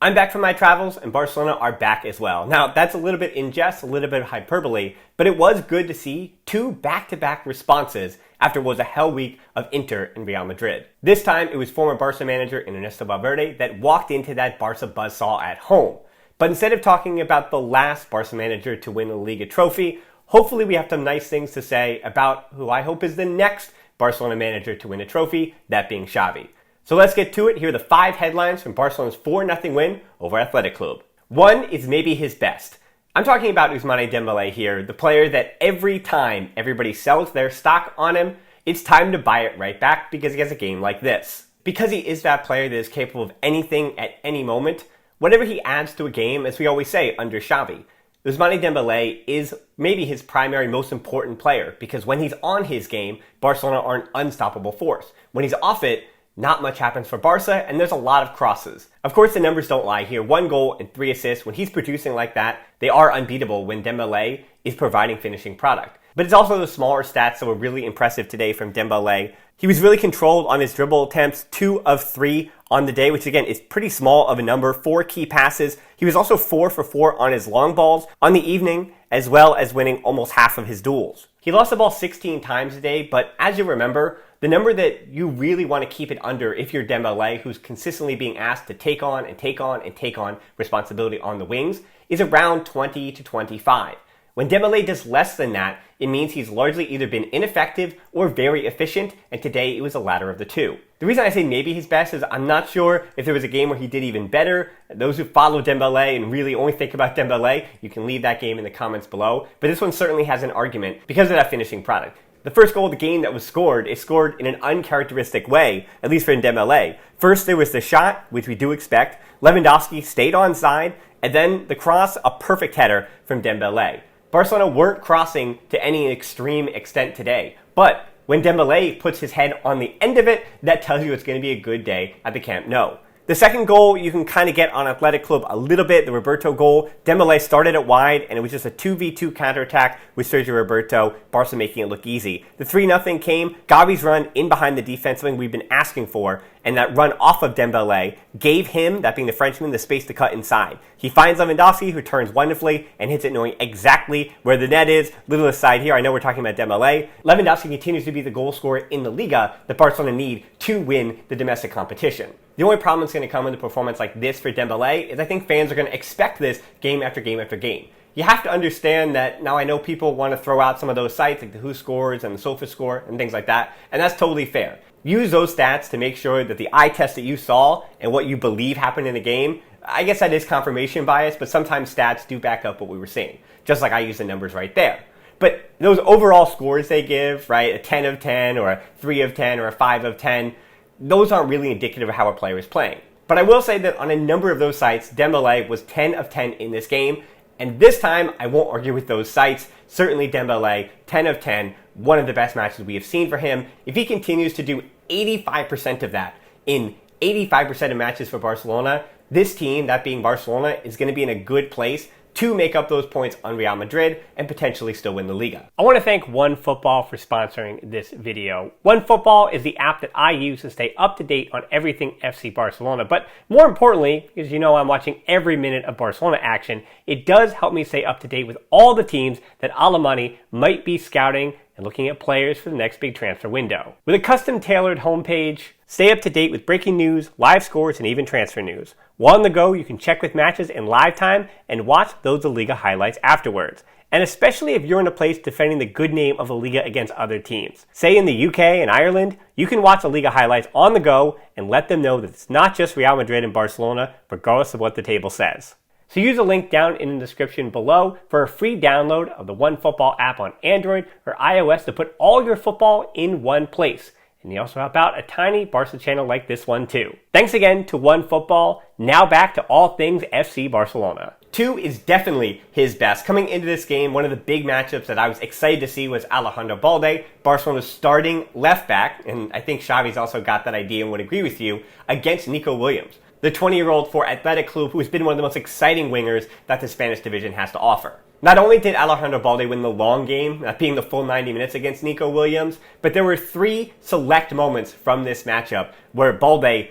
I'm back from my travels, and Barcelona are back as well. Now, that's a little bit in jest, a little bit of hyperbole, but it was good to see two back-to-back responses after what was a hell week of Inter and Real Madrid. This time, it was former Barca manager Ernesto Valverde that walked into that Barca buzzsaw at home. But instead of talking about the last Barca manager to win a Liga trophy, hopefully we have some nice things to say about who I hope is the next Barcelona manager to win a trophy, that being Xavi. So let's get to it. Here are the 5 headlines from Barcelona's 4-0 win over Athletic Club. One is maybe his best. I'm talking about Ousmane Dembele here, the player that every time everybody sells their stock on him, it's time to buy it right back because he has a game like this. Because he is that player that is capable of anything at any moment, whatever he adds to a game, as we always say, under Xavi, Ousmane Dembele is maybe his primary, most important player because when he's on his game, Barcelona are an unstoppable force. When he's off it, not much happens for Barca, and there's a lot of crosses. Of course, the numbers don't lie here. 1 goal and 3 assists. When he's producing like that, they are unbeatable when Dembele is providing finishing product. But it's also the smaller stats that were really impressive today from Dembele. He was really controlled on his dribble attempts, 2 of 3 on the day, which again is pretty small of a number, 4 key passes. He was also 4 for 4 on his long balls on the evening, as well as winning almost half of his duels. He lost the ball 16 times a day, but as you remember, the number that you really want to keep it under if you're Dembele, who's consistently being asked to take on and take on and take on responsibility on the wings, is around 20 to 25. When Dembele does less than that, it means he's largely either been ineffective or very efficient, and today it was the latter of the two. The reason I say maybe his best is I'm not sure if there was a game where he did even better. Those who follow Dembele and really only think about Dembele, you can leave that game in the comments below, but this one certainly has an argument because of that finishing product. The first goal of the game that was scored is scored in an uncharacteristic way, at least for Dembele. First, there was the shot, which we do expect. Lewandowski stayed onside, and then the cross, a perfect header from Dembele. Barcelona weren't crossing to any extreme extent today, but when Dembele puts his head on the end of it, that tells you it's going to be a good day at the Camp Nou. The second goal you can kind of get on Athletic Club a little bit, the Roberto goal. Dembele started it wide, and it was just a 2v2 counterattack with Sergio Roberto, Barca making it look easy. The 3-0 came, Gavi's run in behind the defense, something we've been asking for, and that run off of Dembele gave him, that being the Frenchman, the space to cut inside. He finds Lewandowski, who turns wonderfully and hits it knowing exactly where the net is. Little aside here, I know we're talking about Dembele. Lewandowski continues to be the goal scorer in the Liga that Barcelona need to win the domestic competition. The only problem that's going to come with a performance like this for Dembele is I think fans are going to expect this game after game after game. You have to understand that now I know people want to throw out some of those sites like the Who Scores and the Sofa Score and things like that, and that's totally fair. Use those stats to make sure that the eye test that you saw and what you believe happened in the game, I guess that is confirmation bias, but sometimes stats do back up what we were seeing, just like I use the numbers right there. But those overall scores they give, right, a 10 of 10 or a 3 of 10 or a 5 of 10, those aren't really indicative of how a player is playing. But I will say that on a number of those sites, Dembele was 10 of 10 in this game. And this time, I won't argue with those sites. Certainly Dembele, 10 of 10, one of the best matches we have seen for him. If he continues to do 85% of that in 85% of matches for Barcelona, this team, that being Barcelona, is going to be in a good place to make up those points on Real Madrid and potentially still win the Liga. I want to thank OneFootball for sponsoring this video. OneFootball is the app that I use to stay up to date on everything FC Barcelona. But more importantly, because you know I'm watching every minute of Barcelona action, it does help me stay up to date with all the teams that Alemany might be scouting and looking at players for the next big transfer window. With a custom-tailored homepage, stay up to date with breaking news, live scores, and even transfer news. While on the go, you can check with matches in live time and watch those La Liga highlights afterwards. And especially if you're in a place defending the good name of La Liga against other teams. Say in the UK and Ireland, you can watch La Liga highlights on the go and let them know that it's not just Real Madrid and Barcelona, regardless of what the table says. So use the link down in the description below for a free download of the OneFootball app on Android or iOS to put all your football in one place. And you also help out a tiny Barca channel like this one too. Thanks again to OneFootball. Now back to all things FC Barcelona. 2 is definitely his best. Coming into this game, one of the big matchups that I was excited to see was Alejandro Balde, Barcelona's starting left back, and I think Xavi's also got that idea and would agree with you, against Nico Williams, the 20-year-old for Athletic Club who has been one of the most exciting wingers that the Spanish division has to offer. Not only did Alejandro Balde win the long game, that being the full 90 minutes against Nico Williams, but there were 3 select moments from this matchup where Balde,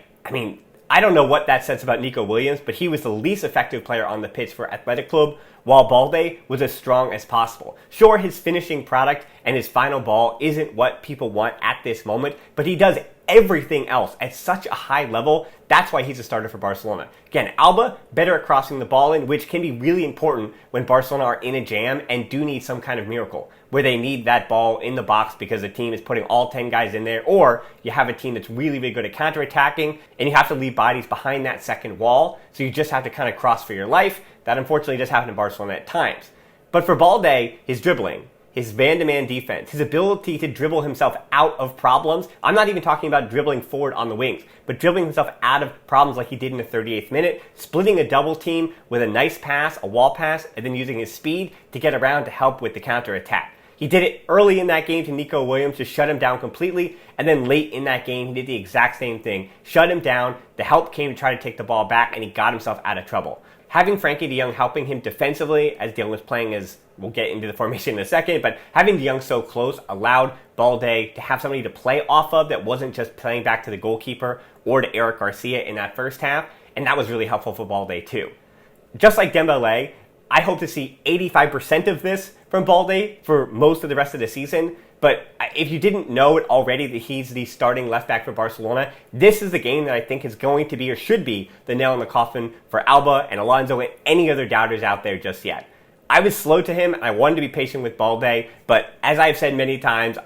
I don't know what that says about Nico Williams, but he was the least effective player on the pitch for Athletic Club, while Balde was as strong as possible. Sure, his finishing product and his final ball isn't what people want at this moment, but he does everything else at such a high level. That's why he's a starter for Barcelona. Again, Alba, better at crossing the ball in, which can be really important when Barcelona are in a jam and do need some kind of miracle, where they need that ball in the box because the team is putting all 10 guys in there, or you have a team that's really, really good at counterattacking, and you have to leave bodies behind that second wall, so you just have to kind of cross for your life. That unfortunately does happen in Barcelona at times. But for Balde, his dribbling, his man-to-man defense, his ability to dribble himself out of problems. I'm not even talking about dribbling forward on the wings, but dribbling himself out of problems like he did in the 38th minute, splitting a double team with a nice pass, a wall pass, and then using his speed to get around to help with the counter-attack. He did it early in that game to Nico Williams to shut him down completely, and then late in that game he did the exact same thing. Shut him down, the help came to try to take the ball back, and he got himself out of trouble. Having Frankie de Jong helping him defensively, as de Jong was playing as, we'll get into the formation in a second, but having de Jong so close allowed Balde to have somebody to play off of that wasn't just playing back to the goalkeeper or to Eric Garcia in that first half, and that was really helpful for Balde too. Just like Dembele, I hope to see 85% of this from Balde for most of the rest of the season. But if you didn't know it already that he's the starting left back for Barcelona, this is the game that I think is going to be or should be the nail in the coffin for Alba and Alonso and any other doubters out there just yet. I was slow to him and I wanted to be patient with Balde, but as I've said many times,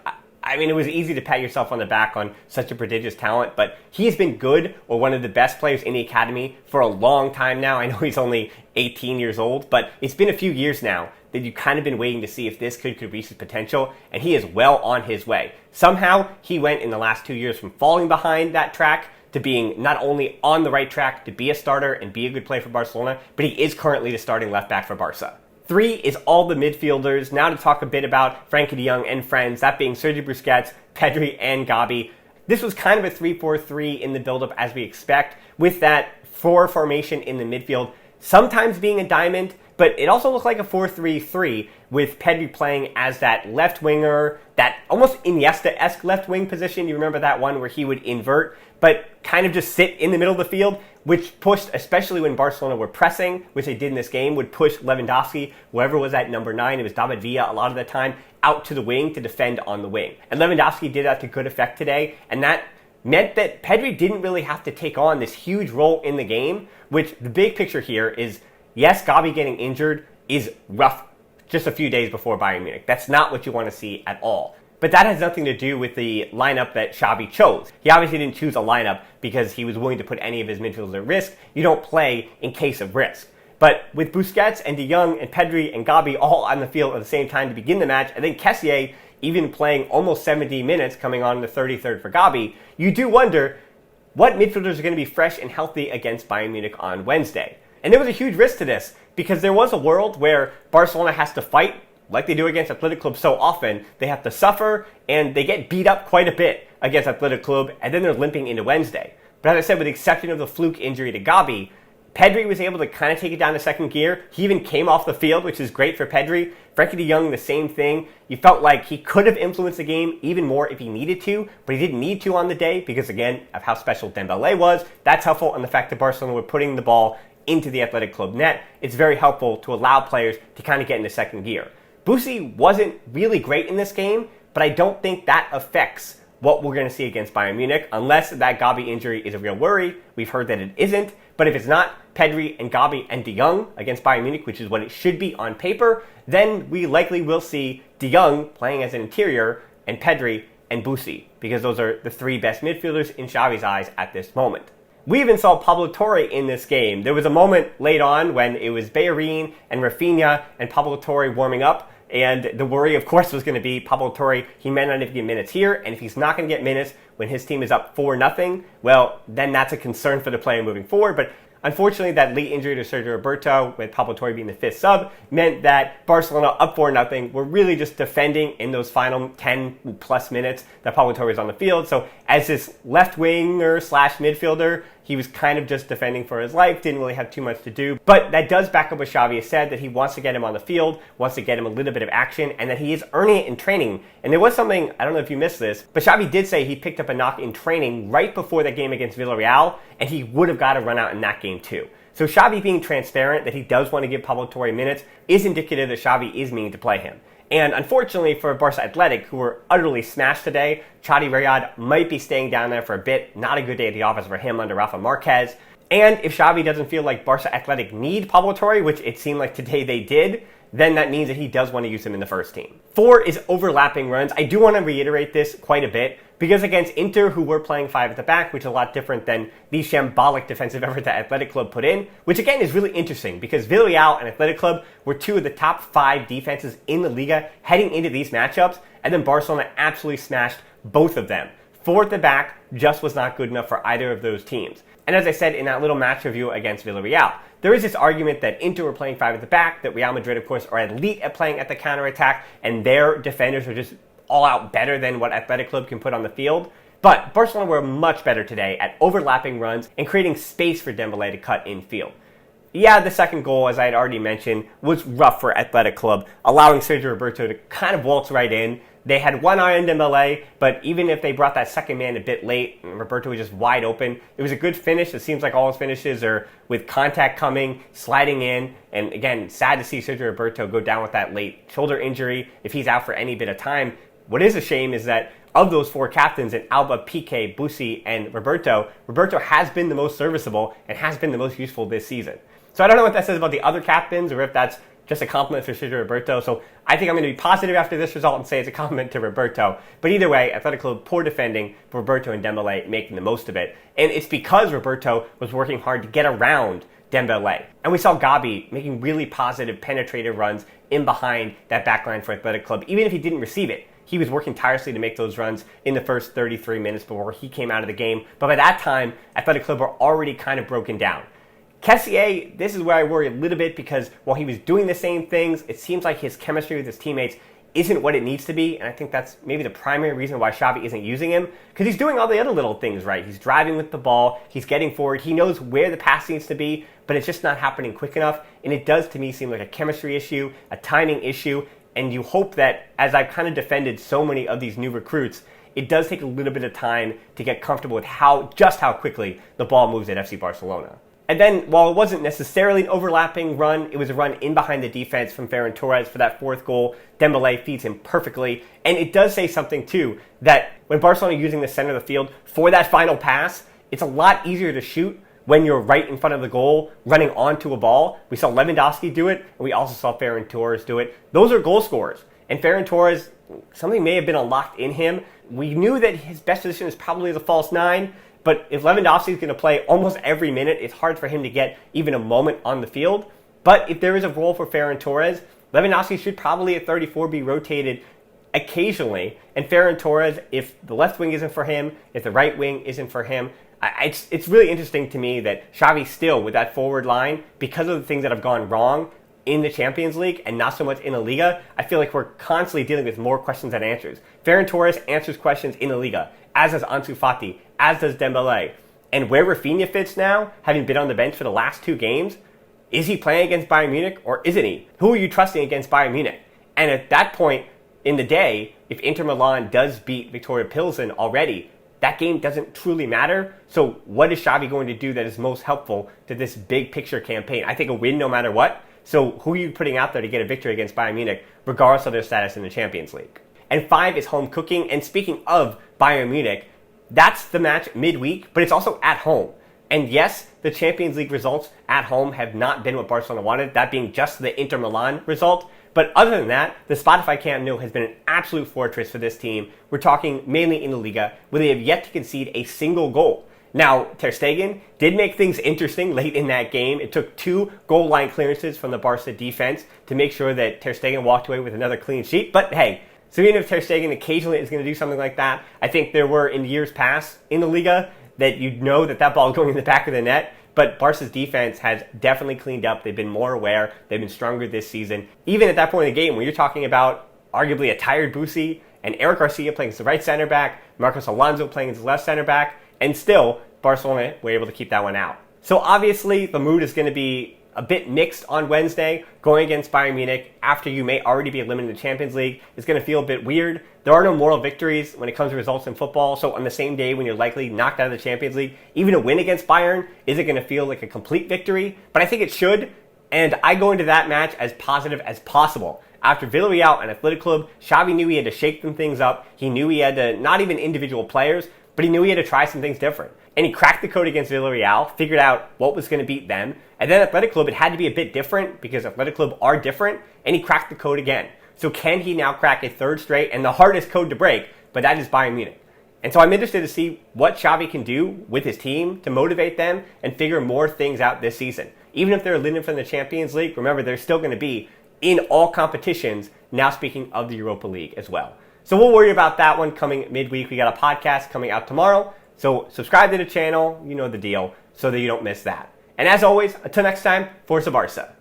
it was easy to pat yourself on the back on such a prodigious talent, but he's been good or one of the best players in the academy for a long time now. I know he's only 18 years old, but it's been a few years now that you've kind of been waiting to see if this could reach his potential, and he is well on his way. Somehow, he went in the last 2 years from falling behind that track to being not only on the right track to be a starter and be a good player for Barcelona, but he is currently the starting left back for Barca. 3 is all the midfielders. Now to talk a bit about Frankie de Jong and friends, that being Sergio Busquets, Pedri, and Gavi. This was kind of a 3-4-3 in the build-up as we expect, with that 4 formation in the midfield, sometimes being a diamond, but it also looked like a 4-3-3 with Pedri playing as that left winger, that almost Iniesta-esque left wing position. You remember that one where he would invert, but kind of just sit in the middle of the field, which pushed, especially when Barcelona were pressing, which they did in this game, would push Lewandowski, whoever was at number 9, it was David Villa a lot of the time, out to the wing to defend on the wing. And Lewandowski did that to good effect today, and that meant that Pedri didn't really have to take on this huge role in the game, which the big picture here is, yes, Gavi getting injured is rough just a few days before Bayern Munich. That's not what you want to see at all. But that has nothing to do with the lineup that Xavi chose. He obviously didn't choose a lineup because he was willing to put any of his midfielders at risk. You don't play in case of risk. But with Busquets and de Jong and Pedri and Gavi all on the field at the same time to begin the match, and then Kessié even playing almost 70 minutes coming on the 33rd for Gavi, you do wonder what midfielders are going to be fresh and healthy against Bayern Munich on Wednesday. And there was a huge risk to this because there was a world where Barcelona has to fight like they do against Athletic Club so often. They have to suffer and they get beat up quite a bit against Athletic Club, and then they're limping into Wednesday. But as I said, with the exception of the fluke injury to Gavi, Pedri was able to kind of take it down to second gear. He even came off the field, which is great for Pedri. Frankie de Jong, the same thing. You felt like he could have influenced the game even more if he needed to, but he didn't need to on the day because, again, of how special Dembele was. That's helpful, and the fact that Barcelona were putting the ball into the Athletic Club net. It's very helpful to allow players to kind of get into second gear. Busi wasn't really great in this game, but I don't think that affects what we're going to see against Bayern Munich, unless that Gavi injury is a real worry. We've heard that it isn't, but if it's not Pedri and Gavi and de Jong against Bayern Munich, which is what it should be on paper, then we likely will see de Jong playing as an interior and Pedri and Busi, because those are the 3 best midfielders in Xavi's eyes at this moment. We even saw Pablo Torre in this game. There was a moment late on when it was Bellerin and Rafinha and Pablo Torre warming up, and the worry, of course, was going to be Pablo Torre. He may not get minutes here, and if he's not going to get minutes when his team is up 4-0, well, then that's a concern for the player moving forward. But unfortunately, that late injury to Sergio Roberto, with Pablo Torre being the 5th sub, meant that Barcelona up 4-0 were really just defending in those final 10-plus minutes that Pablo Torre was on the field. So as this left winger / midfielder, he was kind of just defending for his life, didn't really have too much to do. But that does back up what Xavi has said, that he wants to get him on the field, wants to get him a little bit of action, and that he is earning it in training. And there was something, I don't know if you missed this, but Xavi did say he picked up a knock in training right before that game against Villarreal, and he would have got a run out in that game too. So Xavi being transparent that he does want to give Pablo Torre minutes is indicative that Xavi is meaning to play him. And unfortunately for Barca Athletic, who were utterly smashed today, Chadi Riyad might be staying down there for a bit. Not a good day at the office for him under Rafa Marquez. And if Xavi doesn't feel like Barca Athletic need Pablo Torre, which it seemed like today they did, then that means that he does want to use him in the first team. 4 is overlapping runs. I do want to reiterate this quite a bit, because against Inter, who were playing 5 at the back, which is a lot different than the shambolic defensive effort that Athletic Club put in, which again is really interesting, because Villarreal and Athletic Club were 2 of the top 5 defenses in the Liga heading into these matchups, and then Barcelona absolutely smashed both of them. 4 at the back just was not good enough for either of those teams. And as I said in that little match review against Villarreal, there is this argument that Inter were playing 5 at the back, that Real Madrid, of course, are elite at playing at the counterattack, and their defenders are just all out better than what Athletic Club can put on the field. But Barcelona were much better today at overlapping runs and creating space for Dembele to cut in field. Yeah, the second goal, as I had already mentioned, was rough for Athletic Club, allowing Sergio Roberto to kind of waltz right in. They had one eye on Dembele, but even if they brought that second man a bit late, and Roberto was just wide open, it was a good finish. It seems like all his finishes are with contact coming, sliding in, and again, sad to see Sergio Roberto go down with that late shoulder injury if he's out for any bit of time. What is a shame is that of those 4 captains in Alba, Piqué, Bussi, and Roberto has been the most serviceable and has been the most useful this season. So I don't know what that says about the other captains or if that's just a compliment for Sergio Roberto. So I think I'm going to be positive after this result and say it's a compliment to Roberto. But either way, Athletic Club poor defending for Roberto and Dembele making the most of it. And it's because Roberto was working hard to get around Dembele. And we saw Gabi making really positive penetrative runs in behind that backline for Athletic Club, even if he didn't receive it. He was working tirelessly to make those runs in the first 33 minutes before he came out of the game. But by that time, Athletic Club were already kind of broken down. Kessié, this is where I worry a little bit because while he was doing the same things, it seems like his chemistry with his teammates isn't what it needs to be. And I think that's maybe the primary reason why Xavi isn't using him, because he's doing all the other little things right. He's driving with the ball, he's getting forward, he knows where the pass needs to be, but it's just not happening quick enough. And it does to me seem like a chemistry issue, a timing issue. And you hope that, as I've kind of defended so many of these new recruits, it does take a little bit of time to get comfortable with how quickly the ball moves at FC Barcelona. And then, while it wasn't necessarily an overlapping run, it was a run in behind the defense from Ferran Torres for that 4th goal. Dembele feeds him perfectly. And it does say something, too, that when Barcelona are using the center of the field for that final pass, it's a lot easier to shoot when you're right in front of the goal, running onto a ball. We saw Lewandowski do it, and we also saw Ferran Torres do it. Those are goal scorers. And Ferran Torres, something may have been unlocked in him. We knew that his best position is probably as a false 9, but if Lewandowski is going to play almost every minute, it's hard for him to get even a moment on the field. But if there is a role for Ferran Torres, Lewandowski should probably at 34 be rotated occasionally. And Ferran Torres, if the left wing isn't for him, if the right wing isn't for him, it's really interesting to me that Xavi still, with that forward line, because of the things that have gone wrong in the Champions League and not so much in La Liga, I feel like we're constantly dealing with more questions than answers. Ferran Torres answers questions in La Liga, as does Ansu Fati, as does Dembele. And where Rafinha fits now, having been on the bench for the last 2 games, is he playing against Bayern Munich or isn't he? Who are you trusting against Bayern Munich? And at that point in the day, if Inter Milan does beat Victoria Pilsen already, that game doesn't truly matter. So what is Xavi going to do that is most helpful to this big picture campaign? I think a win no matter what. So who are you putting out there to get a victory against Bayern Munich, regardless of their status in the Champions League? And 5 is home cooking. And speaking of Bayern Munich, that's the match midweek, but it's also at home. And yes, the Champions League results at home have not been what Barcelona wanted, that being just the Inter Milan result. But other than that, the Spotify Camp Nou has been an absolute fortress for this team. We're talking mainly in the Liga, where they have yet to concede a single goal. Now, Ter Stegen did make things interesting late in that game. It took 2 goal line clearances from the Barca defense to make sure that Ter Stegen walked away with another clean sheet. But hey, so even if Ter Stegen occasionally is going to do something like that, I think there were in years past in the Liga that you'd know that ball is going in the back of the net. But Barca's defense has definitely cleaned up. They've been more aware. They've been stronger this season. Even at that point in the game, where you're talking about arguably a tired Bussi and Eric Garcia playing as the right center back, Marcos Alonso playing as the left center back, and still Barcelona were able to keep that one out. So obviously the mood is going to be a bit mixed on Wednesday. Going against Bayern Munich after you may already be eliminated in the Champions League is going to feel a bit weird. There are no moral victories when it comes to results in football, so on the same day when you're likely knocked out of the Champions League, even a win against Bayern isn't going to feel like a complete victory, but I think it should, and I go into that match as positive as possible. After Villarreal and Athletic Club, Xavi knew he had to shake some things up. He knew he had to, not even individual players, but he knew he had to try some things different. And he cracked the code against Villarreal, figured out what was going to beat them. And then Athletic Club, it had to be a bit different because Athletic Club are different, and he cracked the code again. So can he now crack a third straight and the hardest code to break, but that is Bayern Munich. And so I'm interested to see what Xavi can do with his team to motivate them and figure more things out this season. Even if they're eliminated from the Champions League, remember they're still going to be in all competitions, now speaking of the Europa League as well. So we'll worry about that one coming midweek. We got a podcast coming out tomorrow. So subscribe to the channel, you know the deal, so that you don't miss that. And as always, until next time, Forza Barca.